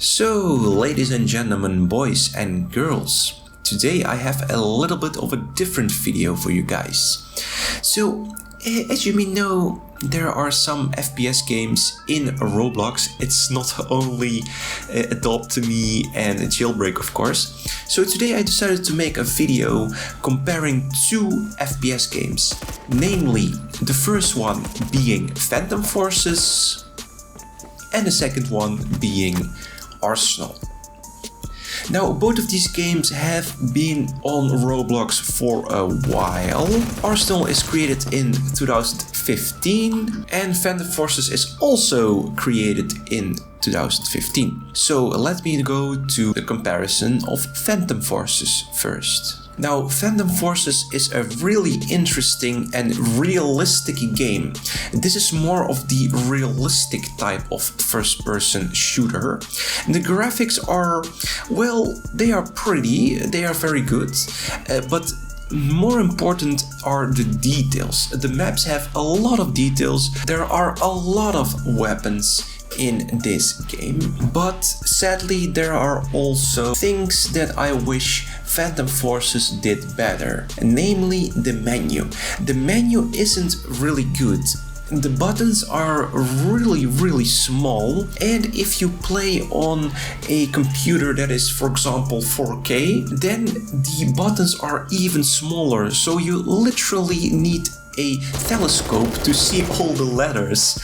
So, ladies and gentlemen, boys and girls, today I have a little bit of a different video for you guys. So, as you may know, there are some FPS games in Roblox. It's not only Adopt Me and Jailbreak, of course. So today I decided to make a video comparing two FPS games. Namely, the first one being Phantom Forces and the second one being Arsenal. Now, both of these games have been on Roblox for a while. Arsenal is created in 2015 and Phantom Forces is also created in 2015. So let me go to the comparison of Phantom Forces first. Now, Phantom Forces is a really interesting and realistic game. This is more of the realistic type of first-person shooter. The graphics are, well, they are pretty, they are very good, but more important are the details. The maps have a lot of details, there are a lot of weapons in this game, but sadly there are also things that I wish Phantom Forces did better, namely the menu. The menu isn't really good. The buttons are really small, and if you play on a computer that is, for example, 4K, then the buttons are even smaller, so you literally need a telescope to see all the letters.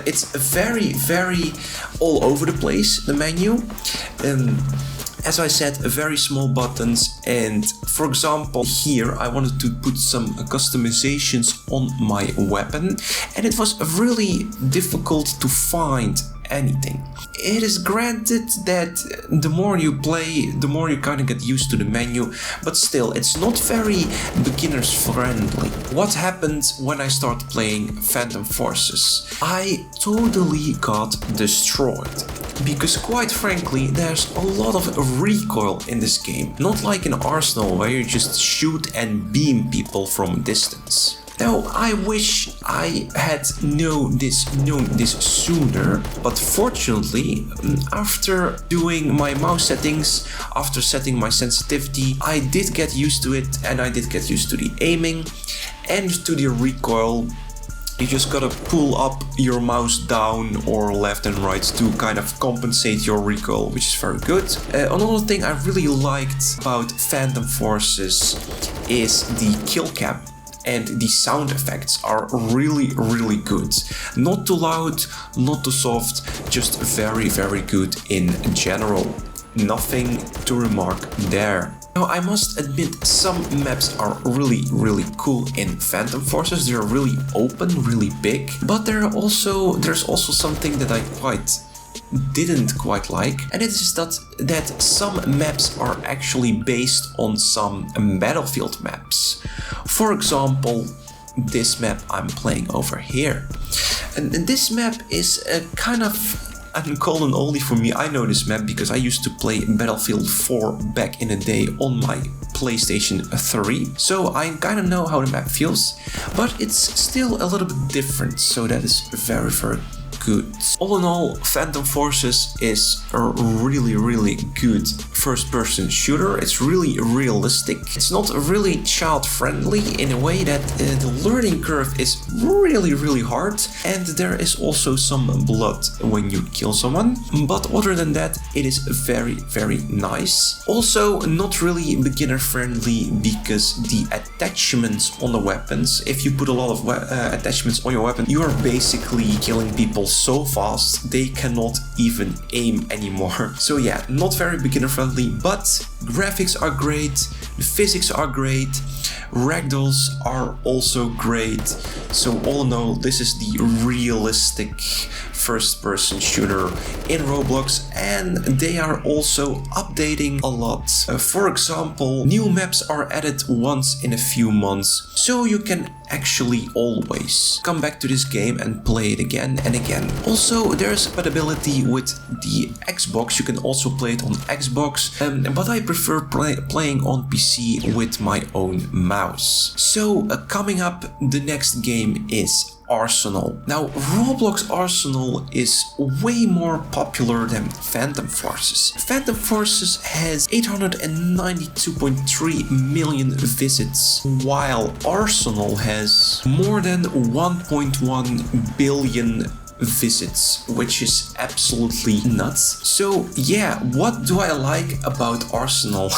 It's very all over the place, the menu. As I said, very small buttons, and for example here I wanted to put some customizations on my weapon and it was really difficult to find anything. It is granted that the more you play, the more you kind of get used to the menu, but still, it's not very beginners friendly. What happened when I started playing Phantom Forces? I totally got destroyed. Because quite frankly, there's a lot of recoil in this game. Not like in Arsenal where you just shoot and beam people from a distance. Now, I wish I had known this sooner, but fortunately, after doing my mouse settings, after setting my sensitivity, I did get used to it, and I did get used to the aiming and to the recoil. You just gotta pull up your mouse down or left and right to kind of compensate your recoil, which is very good. Another thing I really liked about Phantom Forces is the kill cam. And the sound effects are really good. Not too loud, not too soft, just very good in general. Nothing to remark there. Now, I must admit, some maps are really cool in Phantom Forces. They're really open, really big, but there's also something that I didn't quite like, and it is that some maps are actually based on some Battlefield maps. For example, this map I'm playing over here. And this map is a kind of uncommon only for me. I know this map because I used to play Battlefield 4 back in the day on my PlayStation 3, so I kind of know how the map feels, but it's still a little bit different, so that is very good. All in all, Phantom Forces is a really good first-person shooter. It's really realistic. It's not really child-friendly in a way that the learning curve is really hard, and there is also some blood when you kill someone. But other than that, it is very nice. Also, not really beginner-friendly because the attachments on the weapons, if you put a lot of attachments on your weapon, you are basically killing people so fast they cannot even aim anymore. So yeah, not very beginner friendly, but graphics are great, the physics are great, ragdolls are also great. So all in all, this is the realistic first-person shooter in Roblox, and they are also updating a lot. For example, new maps are added once in a few months, so you can actually always come back to this game and play it again and again. Also, there's compatibility with the Xbox. You can also play it on Xbox, but I prefer playing on PC with my own mouse. So coming up, the next game is Arsenal. Now, Roblox Arsenal is way more popular than Phantom Forces. Phantom Forces has 892.3 million visits, while Arsenal has more than 1.1 billion visits, which is absolutely nuts. So yeah, what do I like about Arsenal?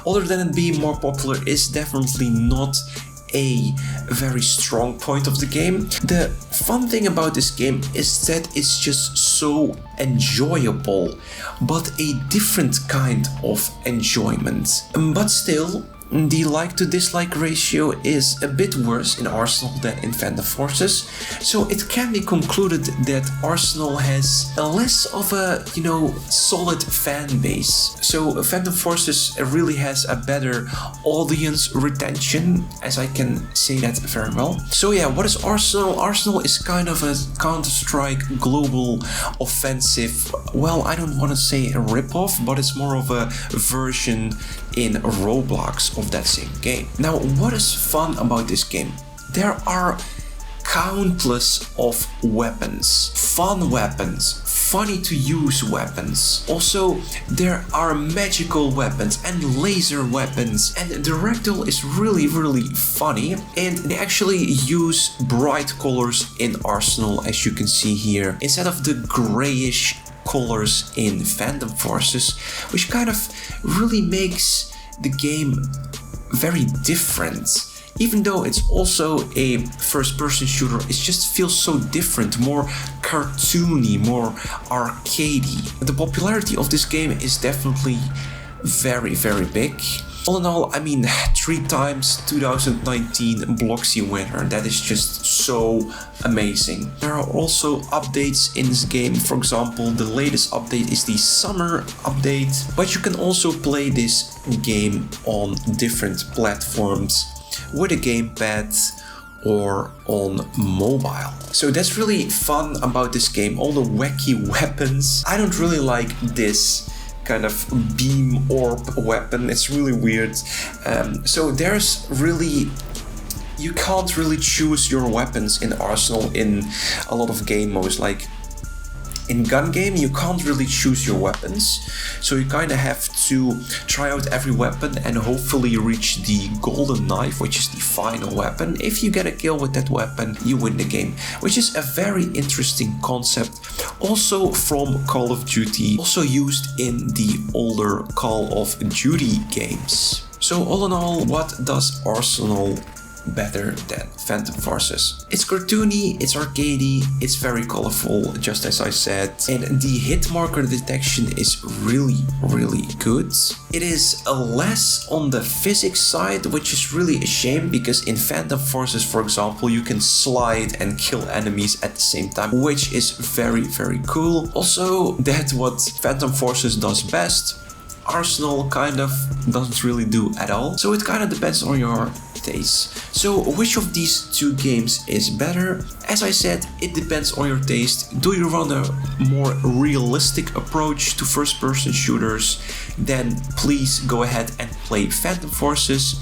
Other than it being more popular, is definitely not a very strong point of the game. The fun thing about this game is that it's just so enjoyable, but a different kind of enjoyment. But still, the like to dislike ratio is a bit worse in Arsenal than in Phantom Forces, so it can be concluded that Arsenal has a less of a, solid fan base. So Phantom Forces really has a better audience retention, as I can say that very well. So yeah, what is Arsenal? Arsenal is kind of a Counter-Strike global offensive. Well, I don't want to say a rip-off, but it's more of a version in Roblox of that same game. Now, what is fun about this game? There are countless of weapons, fun weapons, funny to use weapons. Also, there are magical weapons and laser weapons, and the ragdoll is really funny, and they actually use bright colors in Arsenal, as you can see here, instead of the grayish colors in Phantom Forces, which kind of really makes the game very different. Even though it's also a first-person shooter, it just feels so different, more cartoony, more arcadey. The popularity of this game is definitely very big. All in all, I mean, 3 times 2019 Bloxy winner, that is just so amazing. There are also updates in this game. For example, the latest update is the summer update, but you can also play this game on different platforms with a gamepad or on mobile. So that's really fun about this game, all the wacky weapons. I don't really like this kind of beam orb weapon, it's really weird. So there's really, you can't really choose your weapons in Arsenal in a lot of game modes. Like in gun game, you can't really choose your weapons, so you kind of have to try out every weapon and hopefully reach the golden knife, which is the final weapon. If you get a kill with that weapon, you win the game, which is a very interesting concept, also from Call of Duty, also used in the older Call of Duty games. So all in all, what does Arsenal better than Phantom Forces? It's cartoony, it's arcadey, it's very colorful, just as I said, and the hit marker detection is really good. It is less on the physics side, which is really a shame, because in Phantom Forces, for example, you can slide and kill enemies at the same time, which is very cool. Also, that's what Phantom Forces does best, Arsenal kind of doesn't really do at all. So it kind of depends on your taste. So which of these two games is better? As I said, it depends on your taste. Do you want a more realistic approach to first-person shooters? Then please go ahead and play Phantom Forces.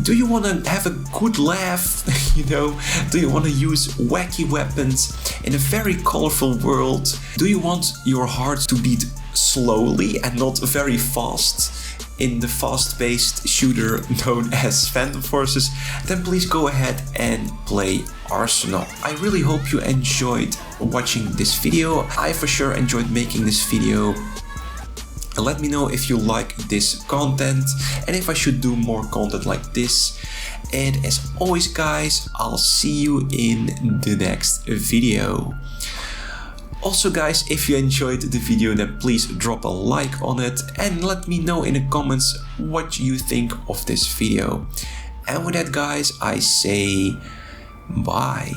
Do you want to have a good laugh? Do you want to use wacky weapons in a very colorful world? Do you want your heart to beat slowly and not very fast in the fast-paced shooter known as Phantom Forces? Then please go ahead and play Arsenal. I really hope you enjoyed watching this video. I for sure enjoyed making this video. Let me know if you like this content and if I should do more content like this. And as always guys, I'll see you in the next video. Also guys, if you enjoyed the video, then please drop a like on it and let me know in the comments what you think of this video. And with that guys, I say bye.